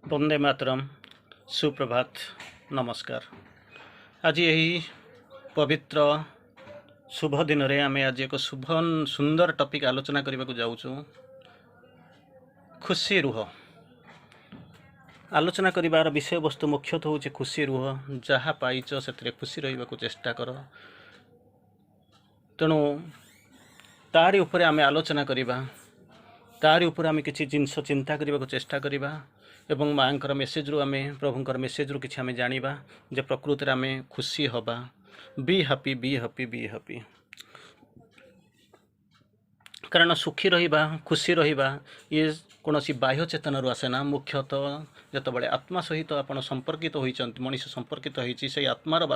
वंदे मातरम सुप्रभात नमस्कार। आज यही पवित्र शुभ दिन रे आमे आज एक शुभ सुंदर टॉपिक आलोचना करने को जाऊँ। खुशी रुह। आलोचना करिवार विषय वस्तु मुख्यतः हूँ खुशी रुह। जहाँ पाइच से खुशी रहा चेष्टा कर। तेणु तारी उपरे आमे आलोचना करिबा। तारी उपरे आमे किछि जिनस चिंता करने को चेष्टा करिबा एवं माँकर मेसेज रु आमे प्रभुंकर मेसेज रु किछि आमे जानिबा जे प्रकृति आमे खुशी हबा। Be happy be happy be happy. कारण सुखी रहिबा खुशी रहिबा ये कौन बाह्य चेतन रु आसेना। मुख्यतः जतबले आत्मा सहित आपण संपर्कित होइचंती मनुष्य संपर्कित होइछि से आत्मार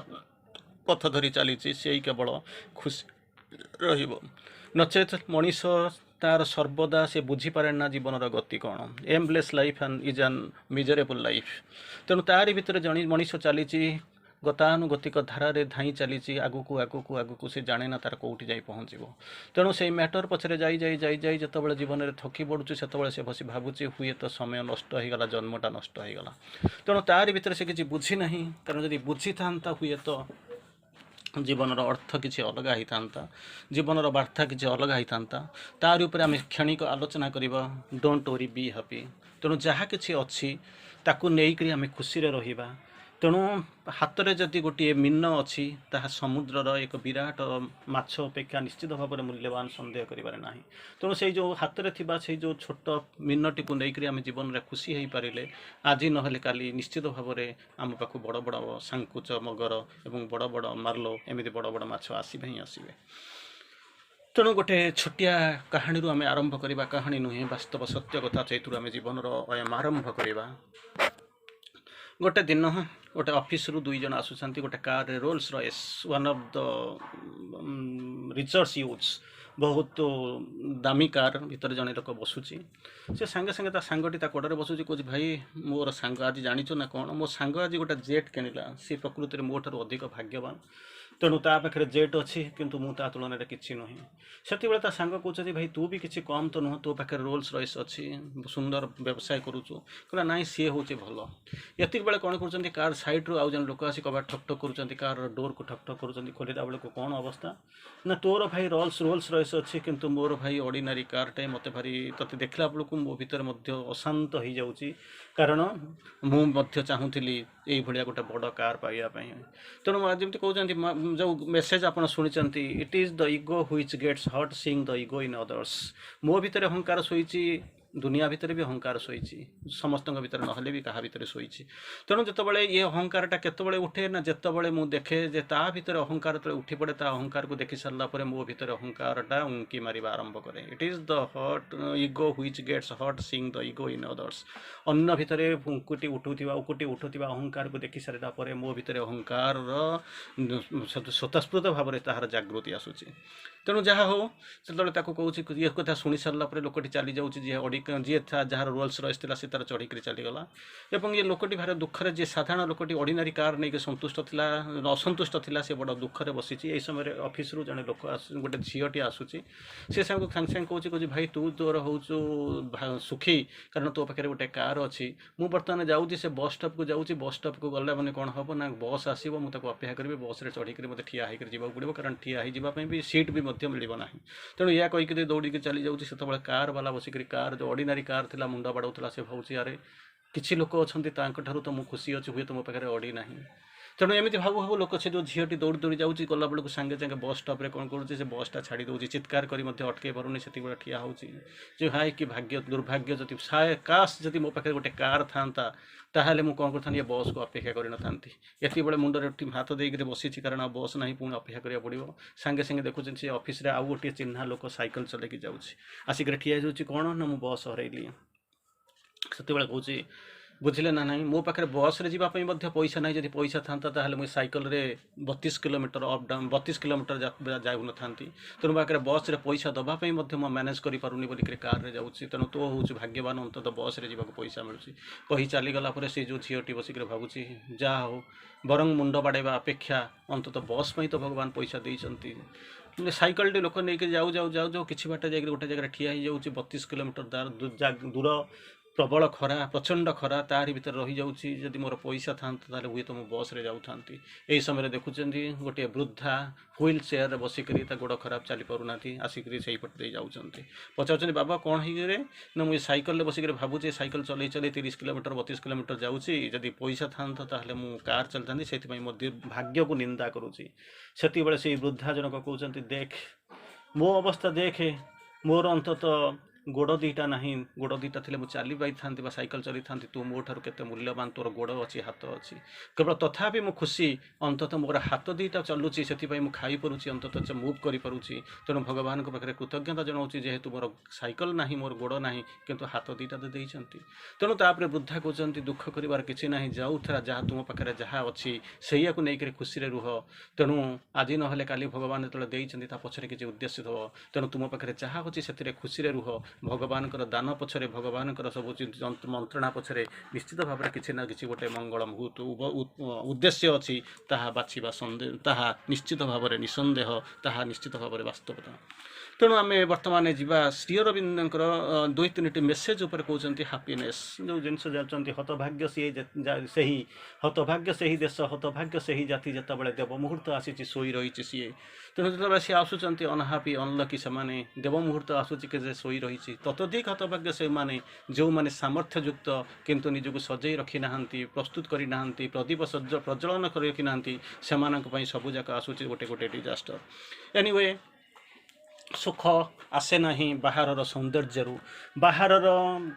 पथ धरी चली से केवल खुशी रहिबो। नचेत मनुष्य तार सर्वदा से बुझीपारे ना जीवन गति कौन। Aimless life and is an miserable life. तेणु तारी भितर जन मनुष्य चली गतानुगतिक धारा धाई चली आगुक आगुक आगुक से जाने ना तार कौटी जाई पहुँचब। तेणु से मैटर पछरे जाई जाई जाई जाई जितेबाला जीवन में थकी पड़ुचे से बसी भावुचे हुए तो समय नष्ट होगला जन्मटा नष्ट होगला। तेणु तारी भितर से किसी बुझी ना। कारण जब बुझी था हुए तो जीवन अर्थ किसी अलग होता जीवन वार्ता किसी अलग होता। तार उपर आम क्षणिक आलोचना करवा। Don't worry be happy. तेणु जहाँ कि अच्छी ताकू नहीं आम खुशी रहिबा। तेणु हाथ में जदि गोटे मीन अच्छी ताहा समुद्रर एक विराट माछ अपेक्षा निश्चित भाव में मूल्यवान सन्देह करिबारे नाही। तेणु से जो हाथ में थिबा से जो छोट मीनटी को लेकर आम जीवन में खुशी हो पारे आज नहेले काली निश्चित भाव में आम पाख बड़ बड़ सांकुच मगर एवं बड़ बड़ मार्लो एमती बड़ बड़ माछ आसबे ही आसबे। तेणु गोटे छोटिया कहानी आम आरंभ करवा। कहानी नुहे वास्तव सत्य कथा चैतु आम जीवन अयम आरंभ करवा। गोटे दिन गोटे ऑफिस रु दुई जन आसुचंती गोटे car Rolls Royce one of the richers use बहुत दामी कार भीतर जड़े लोक बसुची। से सांगे सांगे ता सांगटी ता कोडरे बसुची कौच भाई मोर सांग आज जानिचो ना कौन मो सांग आज गोटे जेट किनिला। सी प्रकृति में मो ठार अधिक भाग्यवान। तेणु ता पाखे जेट अच्छी किंतु मु ता तुलन में किसी नुहे। से सांग कौन भाई तू भी किसी कम तो नुह तो पाखे रोल्स रॉयस अच्छी सुंदर व्यवसाय करुचु कहला नाई सी हूँ भल। ये बेले कौन कर कार साइड रू आउ जन लोक आसी कबाट ठक ठक कर कार डोर को ठक ठक कर खोलला बेले को कौन अवस्था ना तोर भाई रोल्स रॉयस अच्छी किंतु मोर भाई ऑर्डिनरी कार टे मत भारी तते देखला बेलू मो भीतर अशांत हो जाऊँगी। कारण मुझे चाहूली ये गोटे बड़ कार पाइबापी। तेणु जमी कहते जो मेसेज आप शुणी it is the ego which gets hurt seeing the ego in others. मो भीतर अहंकार शोची दुनिया भितर भी अहंकार शोची समस्त भीतर नहले भी क्या भितर शोची। तेणु जितेबाला ये अहंकारटा केतबले उठे ना जितेबाला मुझे देखे जे ता भितर अहंकार तो उठी पड़े ता अहंकार को देखी सारापर मो भीतर अहंकारटा उंकी मारिबा आरंभ करे। It is the hurt ego which gets hurt seeing the ego in others. अन्न भितर उंकुटी उठुवा अहंकार को देखी सारा पर मो भीतर अहंकार स्वतःस्फूर्त भाव में ताहार जागृति आसूची। तेणु जहाँ हो से कौच ये कथा शुणी सारापर लोकटी चली जाऊँगी जी था जहाँ रोल्स रॉयस थी तार चढ़िक चलीगला। और ये लोकटी भार दुखरे जी साधारण लोकटी ऑर्डिनरी कार नहीं संतुष्ट था असंतुष्ट था से बड़ दुखरे बसी। यही समय ऑफिस रु जड़े लोक गोटे झीटी आसूसी से सांगे सांगे कौच भाई तू तोर हूँ सुखी कारण तो पाखे गोटे कार अच्छी मु बर्तमान जाऊँगी से बस स्टॉप को जाऊँगी। बस स्टॉप को गला मैंने कौन हम ना बस आसो मुझे अपेक्षा करी बस रे चढ़िक मत ठिया होकर जावाक पड़ो कारण ठिया होगापी भी सीट भी मिलना। तेणु यह कहीकि दौड़ी चली जाऊँगी से कार वाला बसिक कार जो ऑर्डिनरी कार थी मुंड बाड़ाऊला से भावुँ यारे किसी लोक अच्छा तो मुझे खुशी अच्छी हुए तो मो पाखे अड़ी ना। तेणु एमती भावु भावु लोक से जो झीटी दौड़ी दौड़ी जाऊँगी गला बेलू सांगे सांगे बस स्टॉप रे कौन करुँचे से बसटा छाड़ी दूसरी चित्कार करी अटकई पारूनी से ठिया हो हाय कि भाग्य दुर्भाग्य जब काश जब मो पाखे गोटे कार था ताहले मु कौन करता बस को अपेक्षा कर नथांती। ये बड़े मुंडे हाथ देकर बसी कारण बस ना पुणी अपेक्षा करा पड़ो। सांगे सांगे देखुं से ऑफिस रे आउ गोटे चिन्हा लोक साइकिल चलैकी जाऊँगी आसिक ठिया जाऊँगी कौन ना मु बस हरैली से कौच बुझे ना ना मो पाखे बस रे जावाई पैसा ना जब पैसा था मुझे साइकिल रे 32 किलोमीटर अप डाउन 32 किलोमीटर जाऊ न था। तेणु पाखे बस रे पैसा दवाई मैनेज कर पारूनी बोलिक कार रे जाऊँगी। तेणु तो हूँ भाग्यवान अंत बस रे जावाक पैसा मिलूँ कही चलीगला से जो झीटी बसिक भावुँ जहाँ हो बरंग मुंड बाड़ेवा अपेक्षा अंत बस तो भगवान पैसा देते। साइकिल टे लोक नहीं जाऊ जाऊ जाऊ जाऊ कि बाट जा गोटे जगह ठिया हो 32 किलोमीटर दूर ପ୍ରବଳ ଖରା ପ୍ରଚଣ୍ଡ ଖରା ତାରି ଭିତରେ ରହିଯାଉଛି। ଯଦି ମୋର ପଇସା ଥାନ୍ତା ତାହେଲେ ହୁଏତ ମୁଁ ବସ୍ରେ ଯାଉଥାନ୍ତି। ଏହି ସମୟରେ ଦେଖୁଛନ୍ତି ଗୋଟିଏ ବୃଦ୍ଧା ହୁଇଲ୍ ଚେୟାରରେ ବସିକରି ତା ଗୋଡ଼ ଖରାପ ଚାଲିପାରୁନାହାନ୍ତି, ଆସିକରି ସେଇପଟ ଦେଇ ଯାଉଛନ୍ତି। ପଚାରୁଛନ୍ତି ବାବା କ'ଣ ହେଇକିରେ? ନା ମୁଁ ଏ ସାଇକେଲରେ ବସିକରି ଭାବୁଛି ସାଇକେଲ ଚଲେଇ ଚଲେଇ 30 କିଲୋମିଟର 32 କିଲୋମିଟର ଯାଉଛି, ଯଦି ପଇସା ଥାନ୍ତା ତାହେଲେ ମୁଁ କାର୍ ଚଲିଥାନ୍ତି, ସେଥିପାଇଁ ମୋ ଭାଗ୍ୟକୁ ନିନ୍ଦା କରୁଛି। ସେତିକିବେଳେ ସେଇ ବୃଦ୍ଧା ଜଣକ କହୁଛନ୍ତି ଦେଖ ମୋ ଅବସ୍ଥା ଦେଖେ, ମୋର ଅନ୍ତତଃ ଗୋଡ଼ ଦୁଇଟା ନାହିଁ, ଗୋଡ଼ ଦୁଇଟା ଥିଲେ ମୁଁ ଚାଲି ପାଇଥାନ୍ତି ବା ସାଇକେଲ ଚଲେଇଥାନ୍ତି। ତୁ ମୋ ଠାରୁ କେତେ ମୂଲ୍ୟବାନ, ତୋର ଗୋଡ଼ ଅଛି ହାତ ଅଛି। କେବଳ ତଥାପି ମୁଁ ଖୁସି ଅନ୍ତତଃ ମୋର ହାତ ଦୁଇଟା ଚାଲୁଛି, ସେଥିପାଇଁ ମୁଁ ଖାଇପାରୁଛି, ଅନ୍ତତଃ ମୁଭ୍ କରିପାରୁଛି। ତେଣୁ ଭଗବାନଙ୍କ ପାଖରେ କୃତଜ୍ଞତା ଜଣାଉଛି ଯେହେତୁ ମୋର ସାଇକେଲ ନାହିଁ, ମୋର ଗୋଡ଼ ନାହିଁ, କିନ୍ତୁ ହାତ ଦୁଇଟା ତ ଦେଇଛନ୍ତି। ତେଣୁ ତାପରେ ବୃଦ୍ଧା କହୁଛନ୍ତି ଦୁଃଖ କରିବାର କିଛି ନାହିଁ, ଯାଉଥିଲା ଯାହା ତୁମ ପାଖରେ ଯାହା ଅଛି ସେଇଆକୁ ନେଇକରି ଖୁସିରେ ରୁହ। ତେଣୁ ଆଜି ନହେଲେ କାଲି ଭଗବାନ ଯେତେବେଳେ ଦେଇଛନ୍ତି ତା ପଛରେ କିଛି ଉଦ୍ଦେଶ୍ୟ ଥିବ। ତେଣୁ ତୁମ ପାଖରେ ଯାହା ଅଛି ସେଥିରେ ଖୁସିରେ ରୁହ। ଭଗବାନଙ୍କର ଦାନ ପଛରେ, ଭଗବାନଙ୍କର ସବୁ ମନ୍ତ୍ରଣା ପଛରେ ନିଶ୍ଚିତ ଭାବରେ କିଛି ନା କିଛି ଗୋଟେ ମଙ୍ଗଳ ମୁହୂର୍ତ୍ତ ଉଦ୍ଦେଶ୍ୟ ଅଛି। ତାହା ବାଛିବା ତାହା ନିଶ୍ଚିତ ଭାବରେ ନିଃସନ୍ଦେହ, ତାହା ନିଶ୍ଚିତ ଭାବରେ ବାସ୍ତବତା। ତେଣୁ ଆମେ ବର୍ତ୍ତମାନ ଯିବା ଶ୍ରୀ ଅରବିନ୍ଦଙ୍କର 2-3ଟି ମେସେଜ ଉପରେ କହୁଛନ୍ତି। ହାପିନେସ୍ ଯେଉଁ ଜିନିଷ ଯାଉଛନ୍ତି, ହତଭାଗ୍ୟ ସେହି ହତଭାଗ୍ୟ ସେହି ଦେଶ, ହତଭାଗ୍ୟ ସେହି ଜାତି, ଯେତେବେଳେ ଦେବ ମୁହୂର୍ତ୍ତ ଆସିଛି ଶୋଇ ରହିଛି ସିଏ। ତେଣୁ ଯେତେବେଳେ ସିଏ ଆସୁଛନ୍ତି ଅନହାପି ଅନଲକି ସେମାନେ, ଦେବ ମୁହୂର୍ତ୍ତ ଆସୁଛି କି ଯେ ଶୋଇ ରହିଛି। ତତୋଧିକ ହତଭାଗ୍ୟ ସେମାନେ ଯେଉଁମାନେ ସାମର୍ଥ୍ୟଯୁକ୍ତ କିନ୍ତୁ ନିଜକୁ ସଜେଇ ରଖିନାହାନ୍ତି, ପ୍ରସ୍ତୁତ କରିନାହାନ୍ତି, ପ୍ରଦୀପ ପ୍ରଜ୍ୱଳନ କରି ରଖିନାହାନ୍ତି, ସେମାନଙ୍କ ପାଇଁ ସବୁଯାକ ଆସୁଛି ଗୋଟେ ଗୋଟେ ଡିଜାଷ୍ଟର। ଏନିୱେ, ସୁଖ ଆସେ ନାହିଁ ବାହାରର ସୌନ୍ଦର୍ଯ୍ୟରୁ, ବାହାରର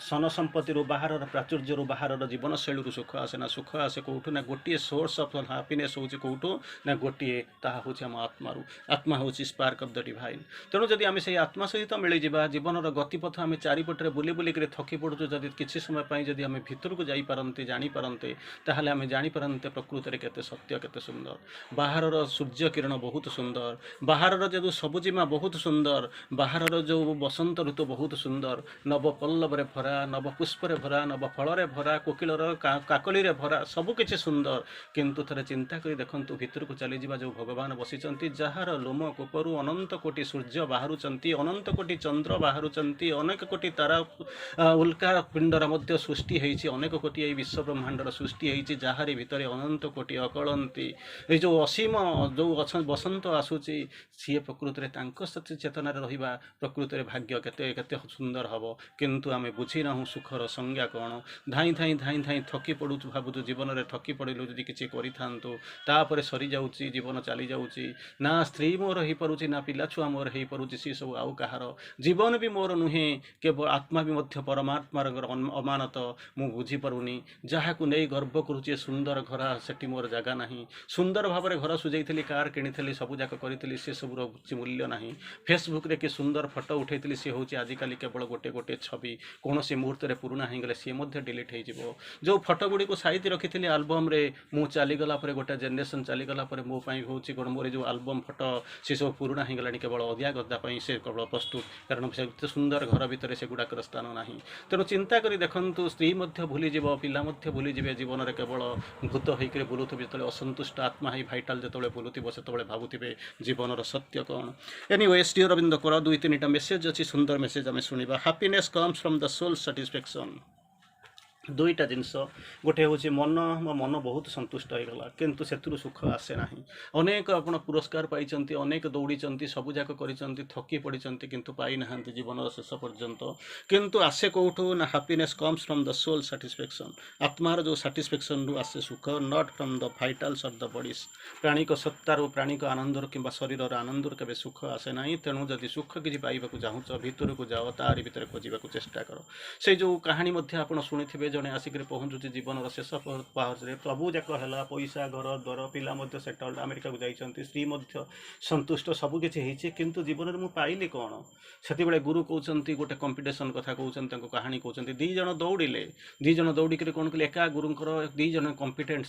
ଧନ ସମ୍ପତ୍ତିରୁ, ବାହାରର ପ୍ରାଚୁର୍ଯ୍ୟରୁ, ବାହାରର ଜୀବନଶୈଳୀରୁ ସୁଖ ଆସେ ନା। ସୁଖ ଆସେ କେଉଁଠୁ ନା, ଗୋଟିଏ ସୋର୍ସ ଅଫ୍ ହାପିନେସ୍ ହେଉଛି କେଉଁଠୁ ନା, ଗୋଟିଏ ତାହା ହେଉଛି ଆମ ଆତ୍ମାରୁ। ଆତ୍ମା ହେଉଛି ସ୍ପାର୍କ ଅଫ୍ ଦ ଡିଭାଇନ୍। ତେଣୁ ଯଦି ଆମେ ସେଇ ଆତ୍ମା ସହିତ ମିଳିଯିବା, ଜୀବନର ଗତିପଥ ଆମେ ଚାରିପଟରେ ବୁଲି ବୁଲିକରି ଥକି ପଡ଼ୁଛୁ, ଯଦି କିଛି ସମୟ ପାଇଁ ଯଦି ଆମେ ଭିତରକୁ ଯାଇପାରନ୍ତେ, ଜାଣିପାରନ୍ତେ, ତାହେଲେ ଆମେ ଜାଣିପାରନ୍ତେ ପ୍ରକୃତରେ କେତେ ସତ୍ୟ, କେତେ ସୁନ୍ଦର। ବାହାରର ସୂର୍ଯ୍ୟ କିରଣ ବହୁତ ସୁନ୍ଦର, ବାହାରର ଯେଉଁ ସବୁଜିମା ବହୁତ ସୁନ୍ଦର, ବାହାରର ଯେଉଁ ବସନ୍ତ ଋତୁ ବହୁତ ସୁନ୍ଦର, ନବ ପଲ୍ଲବରେ ଭରା, ନବ ପୁଷ୍ପରେ ଭରା, ନବ ଫଳରେ ଭରା, କୋକିଳର କାକଳିରେ ଭରା, ସବୁକିଛି ସୁନ୍ଦର। କିନ୍ତୁ ଥରେ ଚିନ୍ତା କରି ଦେଖନ୍ତୁ, ଭିତରକୁ ଚାଲିଯିବା, ଯେଉଁ ଭଗବାନ ବସିଛନ୍ତି, ଯାହାର ଲୋମ କୂପରୁ ଅନନ୍ତ କୋଟି ସୂର୍ଯ୍ୟ ବାହାରୁଛନ୍ତି, ଅନନ୍ତ କୋଟି ଚନ୍ଦ୍ର ବାହାରୁଛନ୍ତି, ଅନେକ କୋଟି ତାରା ଉଲ୍କା ପିଣ୍ଡର ମଧ୍ୟ ସୃଷ୍ଟି ହେଇଛି, ଅନେକ କୋଟି ଏହି ବିଶ୍ୱ ବ୍ରହ୍ମାଣ୍ଡର ସୃଷ୍ଟି ହେଇଛି, ଯାହାରି ଭିତରେ ଅନନ୍ତ କୋଟି ଅକଳନ୍ତି ଏଇ ଯେଉଁ ଅସୀମ ଯେଉଁ ବସନ୍ତ ଆସୁଛି, ସିଏ ପ୍ରକୃତରେ ତାଙ୍କ ଚେତନାରେ ରହିବା ପ୍ରକୃତରେ ଭାଗ୍ୟ କେତେ କେତେ ସୁନ୍ଦର ହେବ। କିନ୍ତୁ ଆମେ ବୁଝିନାହୁଁ ସୁଖର ସଂଜ୍ଞା କ'ଣ। ଧାଇଁ ଧାଇଁ ଧାଇଁ ଧାଇଁ ଥକି ପଡ଼ୁଛୁ, ଭାବୁଛୁ ଜୀବନରେ ଥକି ପଡ଼ିଲୁ, ଯଦି କିଛି କରିଥାନ୍ତୁ, ତାପରେ ସରିଯାଉଛି, ଜୀବନ ଚାଲିଯାଉଛି। ନା ସ୍ତ୍ରୀ ମୋର ହେଇପାରୁଛି, ନା ପିଲାଛୁଆ ମୋର ହେଇପାରୁଛି, ସେ ସବୁ ଆଉ କାହାର। ଜୀବନ ବି ମୋର ନୁହେଁ, କେବଳ ଆତ୍ମା ବି ମଧ୍ୟ ପରମାତ୍ମାର ଅମାନତ। ମୁଁ ବୁଝିପାରୁନି, ଯାହାକୁ ନେଇ ଗର୍ବ କରୁଛି ସୁନ୍ଦର ଘର, ସେଠି ମୋର ଜାଗା ନାହିଁ। ସୁନ୍ଦର ଭାବରେ ଘର ସୁଝେଇଥିଲି, କାର୍ କିଣିଥିଲି, ସବୁଯାକ କରିଥିଲି, ସେସବୁର କିଛି ମୂଲ୍ୟ ନାହିଁ। ଫେସବୁକ୍ରେ କି ସୁନ୍ଦର ଫଟୋ ଉଠାଇଥିଲି, ସିଏ ହେଉଛି ଆଜିକାଲି କେବଳ ଗୋଟିଏ ଛବି, କୌଣସି ମୁହୂର୍ତ୍ତରେ ପୁରୁଣା ହୋଇଗଲେ ସିଏ ମଧ୍ୟ ଡିଲିଟ୍ ହେଇଯିବ। ଯେଉଁ ଫଟୋ ଗୁଡ଼ିକୁ ସାଇତି ରଖିଥିଲି ଆଲବମ୍ରେ, ମୁଁ ଚାଲିଗଲା ପରେ, ଗୋଟେ ଜେନେରେସନ୍ ଚାଲିଗଲା ପରେ ମୋ ପାଇଁ ହେଉଛି କ'ଣ, ମୋର ଯେଉଁ ଆଲବମ୍ ଫଟୋ ସେସବୁ ପୁରୁଣା ହୋଇଗଲାଣି, କେବଳ ଅଦିଆ ଗଦା ପାଇଁ ସେ କେବଳ ପ୍ରସ୍ତୁତ। କାରଣ ସେ ଏତେ ସୁନ୍ଦର ଘର ଭିତରେ ସେଗୁଡ଼ାକର ସ୍ଥାନ ନାହିଁ। ତେଣୁ ଚିନ୍ତା କରି ଦେଖନ୍ତୁ, ସ୍ତ୍ରୀ ମଧ୍ୟ ଭୁଲିଯିବ, ପିଲା ମଧ୍ୟ ଭୁଲିଯିବେ, ଜୀବନରେ କେବଳ ଭୂତ ହୋଇକରି ବୁଲୁଥିବେ। ଯେତେବେଳେ ଅସନ୍ତୁଷ୍ଟ ଆତ୍ମା ହେଇ ଭାଇଟାଲ୍ ଯେତେବେଳେ ବୁଲୁଥିବ, ସେତେବେଳେ ଭାବୁଥିବେ ଜୀବନର ସତ୍ୟ କ'ଣ। ଏନିୱେ, ଶ୍ରୀ ଅରବିନ୍ଦଙ୍କର 2-3ଟା ମେସେଜ୍ ଅଛି, ସୁନ୍ଦର ମେସେଜ୍ ଆମେ ଶୁଣିବା। Happiness comes from the soul satisfaction. ଦୁଇଟା ଜିନିଷ, ଗୋଟେ ହେଉଛି ମୋ ମନ ବହୁତ ସନ୍ତୁଷ୍ଟ ହୋଇଗଲା, କିନ୍ତୁ ସେଥିରୁ ସୁଖ ଆସେ ନାହିଁ। ଅନେକ ଆପଣ ପୁରସ୍କାର ପାଇଛନ୍ତି, ଅନେକ ଦୌଡ଼ିଛନ୍ତି, ସବୁଯାକ କରିଛନ୍ତି, ଥକି ପଡ଼ିଛନ୍ତି, କିନ୍ତୁ ପାଇନାହାନ୍ତି ଜୀବନର ଶେଷ ପର୍ଯ୍ୟନ୍ତ। କିନ୍ତୁ ଆସେ କେଉଁଠୁ ନା, happiness comes from the soul satisfaction. ଆତ୍ମାର ଯେଉଁ ସାଟିସ୍ଫ୍ୟାକ୍ସନ୍ରୁ ଆସେ ସୁଖ, not from the vitals of the bodies. ପ୍ରାଣିକ ସତ୍ତାରୁ, ପ୍ରାଣିକ ଆନନ୍ଦରୁ କିମ୍ବା ଶରୀରର ଆନନ୍ଦରୁ କେବେ ସୁଖ ଆସେ ନାହିଁ। ତେଣୁ ଯଦି ସୁଖ କିଛି ପାଇବାକୁ ଚାହୁଁଛ, ଭିତରକୁ ଯାଅ, ତାରି ଭିତରେ ଖୋଜିବାକୁ ଚେଷ୍ଟା କର। ସେଇ ଯେଉଁ କାହାଣୀ ମଧ୍ୟ ଆପଣ ଶୁଣିଥିବେ, ଜଣେ ଆସିକରି ପହଞ୍ଚୁଛି ଜୀବନର ଶେଷ ପାହାଚରେ, ସବୁଯାକ ହେଲା, ପଇସା, ଘର ଦ୍ୱାର, ପିଲା ମଧ୍ୟ ସେଟଲ୍ଡ, ଆମେରିକାକୁ ଯାଇଛନ୍ତି, ସ୍ତ୍ରୀ ମଧ୍ୟ ସନ୍ତୁଷ୍ଟ, ସବୁକିଛି ହେଇଛି, କିନ୍ତୁ ଜୀବନରେ ମୁଁ ପାଇଲି କ'ଣ? ସେତେବେଳେ ଗୁରୁ କହୁଛନ୍ତି, ଗୋଟେ କମ୍ପିଟିସନ୍ କଥା କହୁଛନ୍ତି, ତାଙ୍କୁ କାହାଣୀ କହୁଛନ୍ତି। 2 ଜଣ ଦୌଡ଼ିଲେ, 2 ଜଣ ଦୌଡ଼ିକରି କ'ଣ କଲେ, ଏକା ଗୁରୁଙ୍କର 2 ଜଣ କମ୍ପିଟେଣ୍ଟ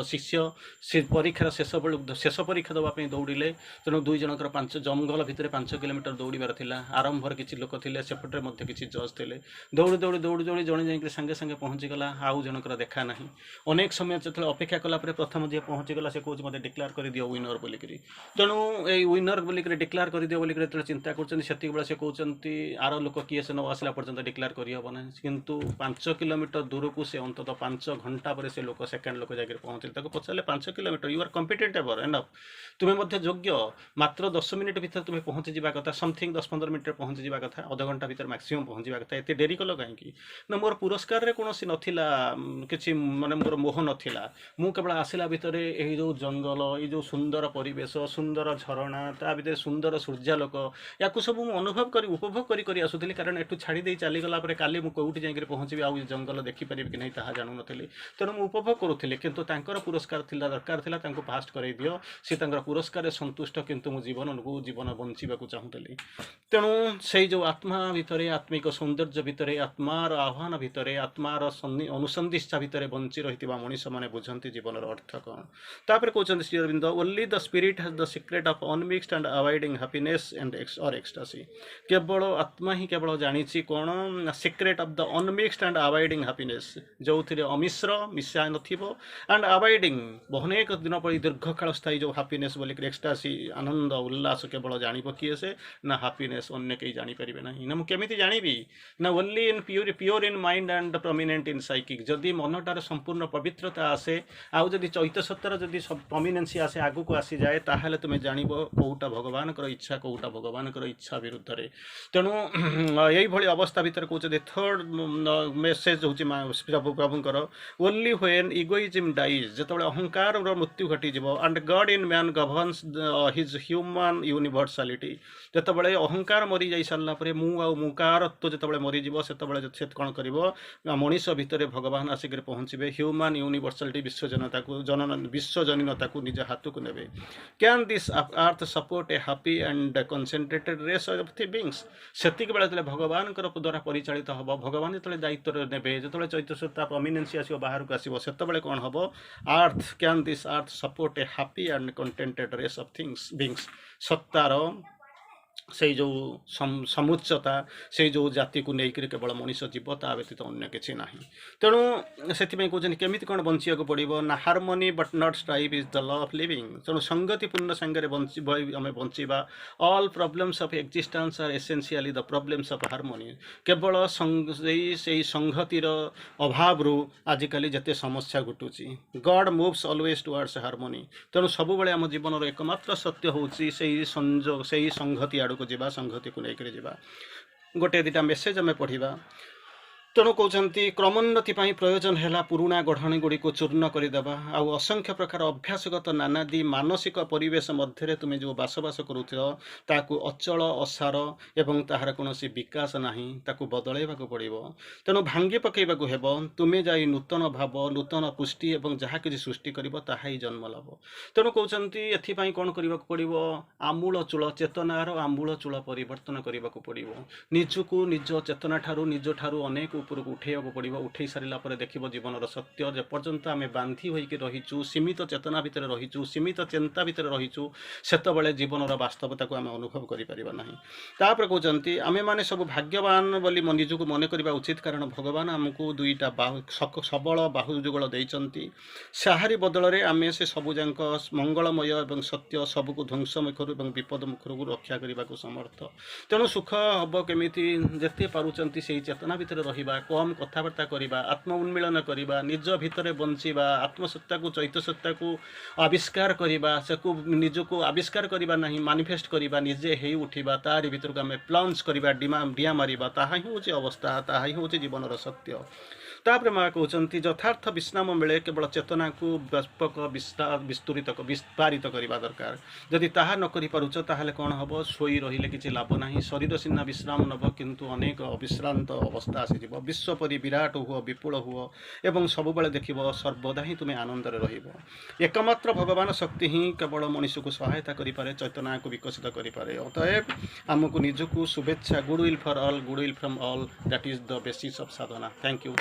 ଶିଷ୍ୟ, ସେ ପରୀକ୍ଷାର ଶେଷ ପରୀକ୍ଷା ଦେବା ପାଇଁ ଦୌଡ଼ିଲେ। ତେଣୁ 2 ଜଣଙ୍କର ଜଙ୍ଗଲ ଭିତରେ 5 କିଲୋମିଟର ଦୌଡ଼ିବାର ଥିଲା। ଆରମ୍ଭରେ କିଛି ଲୋକ ଥିଲେ, ସେପଟରେ ମଧ୍ୟ କିଛି ଜଜ୍ ଥିଲେ। ଦୌଡ଼ି ଦୌଡ଼ି ଦୌଡ଼ି ଦୌଡ଼ି ଜଣେ ଯାଇକି ସାଙ୍ଗେ ସାଙ୍ଗେ पहुँचीगला आउ जनकर देखा ना अनेक समय जो अपेक्षा कलापर प्रथम जी पहुँचीगला से कौन मत डिक्लेयर कर दियो विनर बोलिक तेणु ये विनर बोलिक डिक्लेयर कर दियो बोलिक चिंता कर से कहते आर लोक किए से न आसला पर्यंत डिक्लेयर करहब ना किंतु 5 किलोमीटर दूर को से अंततः 5 घंटा पर से लोक सेकेंड लोक जाकर पहुँचे पचारे 5 kilometre you are competent ever enough तुम्हें योग्य मात्र 10 मिनिट भीतर तुम्हें पहुँची जावा कथा समथिंग 10-15 मिनट पहुँची जावा कथा अध घंटा भीतर मैक्सिमम पहुँचा कथा एत डेरी कल कहीं ना मोर पुरस्कार रे कौन नथिला किसी माने मोर मोह नथिला मु केवल आसला भितर यही जो जंगल ये जो सुंदर परिवेश सुंदर झरणा ता भीतर सुंदर सूर्यालोक या सब मुझे अनुभव कर उपभोग करी आसुली कारण एठू छाड़ी दे चलीगला काली मुझे कौटी जाकर पहुँची आउ जंगल देखिपारि कि नहीं ताहा जानू नी तेणु मुझे उपभोग करुली किंतु तांकर पुरस्कार थिला दरकार थिला तांको फास्ट कराई दियो सी तांकर पुरस्कार संतुष्ट किंतु मो जीवन को जीवन बंचिबा को चाहूली तेणु से जो आत्मा भितर आत्मिक सौंदर्य भितर आत्मार आह्वान भितर आत्मार अनुसंधिष्ठा भितर बंची रही मनीष मैंने बुझंती जीवन अर्थ कौन तापर कहते Shri Aurobindo only the spirit has the secret of unmixed and avoiding happiness and और एक्सटासी केवल आत्मा ही केवल जानी कौन secret of the unmixed and avoiding happiness जो थे अमिश्र मिशा नथिबो एंड अवॉइडिंग अनेक दिन पर दीर्घ काल स्थायी जो हैप्पीनेस बोलिक एक्सटासी आनंद उल्लास केवल जानिब किए से ना हैप्पीनेस अन्य कहीं जानीपर ना ना मुझे जानी ना only in pure in mind and prominent in psychic जदि मनटार संपूर्ण पवित्रता आसे आउ जदि चैत्य सत्तर जदि प्रोमिनेंसी आसे आगु को आसी जाए ताहले तुम जान कौटा भगवान इच्छा कौटा भगवान इच्छा विरुद्ध रे तेणु यही भली अवस्था भितर कहते थर्ड मेसेज हूँ प्रभुंकर ओनली व्हेन इगोइज्म डाइज जिते अहंकार मृत्यु घटीज and God in man governs his human universality जिते अहंकार मरी जा सारापर मुकारत्व जिते मरीज से कौन कर मनीष भितर भगवान आसिक पहुँचे ह्यूमन यूनिवर्सालिटी विश्वजनता को विश्वजनीनता को निज हाथ को ने can this earth support a happy and concentrated race of the beings सेतिक बेले भगवान द्वारा परिचालित हम भगवान जो दायित्व ने जो चैतन्यता प्रोमिनेंसी आसो बाहर को आसो से कौन हम अर्थ can this earth support a happy and contented race of things beings सत्तार से जो समुच्चता से जो जाति को लेकर केवल मनीष जीव ता व्यतीत अन्य किसी ना तेणु से कहते केमी कौन बचा पड़ो ना harmony but not strive is the law of living तेणु संगतिपूर्ण सांगे आम बचा all problems of existence are essentially the problems of harmony केवल से संगतिर अभाव आजिकल जिते समस्या घटुची God moves always towards harmony तेणु सब आम जीवन एकमात्र सत्य हूँ संजोग से संगति आड़ को जीवा संगति को लेकर जीवा गोटे दुटा मेसेज आम पढ़ा तेणु कहते क्रमोन्नति प्रयोजन है पुराणा गढ़णी गुड़ी को चूर्ण करदेवा आउ असंख्य प्रकार अभ्यासगत नानादी मानसिक परिवेश मध्य तुम्हें जो बासबास करूँ अचल असार एवं ताहार कौन विकास ना ताकू बदलैवा पड़ो तेणु भांगी पकईवाक हेब तुम्हें जा नूतन भाव नूतन पुष्टि और जहाँ किसी सृष्टि कर जन्म लाभ तेणु कहते एपाई कौन करने पड़ो आमूल चूल चेतनार आमूल चूल परिवर्तन करने को पड़ो निजको निज चेतना ठारू निज ठारू अनेक उपरको उठेवा पड़ो उठे सारा पर देख जीवन सत्य जेपर्यंत आम बांधी होकर रहीचु सीमित चेतना भितर रहीचु सीमित चिंता भितर रहीचु सेतबेले जीवन वास्तवता को आम अनुभव करिपारिबा नाही तापर कहते आमे माने सब भाग्यवान बोली निजको मन करबा उचित कारण भगवान आमको दुईटा सबल बाहुजुगल देइचंती साहारी बदल रे आमे से सबुजाक मंगलमय और सत्य सबको ध्वंस मुखर और विपद मुखर को रक्षा करने को समर्थ तेणु सुख हम केमिति जेते पारुचंती से चेतना भितर रहिबा कम कथबार्ता करवा आत्म उन्मीलन करवा निज भितर बंचवा आत्मसत्ता को चैतसत्ता को आविष्कार करवा से निजको आविष्कार करवा नहीं मानिफेस्ट करवा निजे हे उठा तारि भितर को आम प्लंज करवा डिया मारिबा ताहा ही हूँ अवस्था ताहा ही हूँ जीवन सत्य तापर माँ कहते यथार्थ विश्राम मिले केवल चेतना को व्यापक विस्तृत विस्तारित करने दरकार जदि ताहा न करिपारुछ ताहले कौन हम शोई रहिले किसी लाभ ना शरीर सीना विश्राम नब किंतु अनेक अविश्रांत अवस्था आसीज विश्व परि विराट हुआ विपुल हुआ एवं सबुबले देख सर्वदा ही तुम्हें आनंद रहिबो एकमात्र भगवान शक्ति ही केवल मनुष्य को सहायता करें चेतना को विकसित करें अतएव आमको निजको शुभेच्छा good will for all good will from all that is the basis of Sadhana thank you.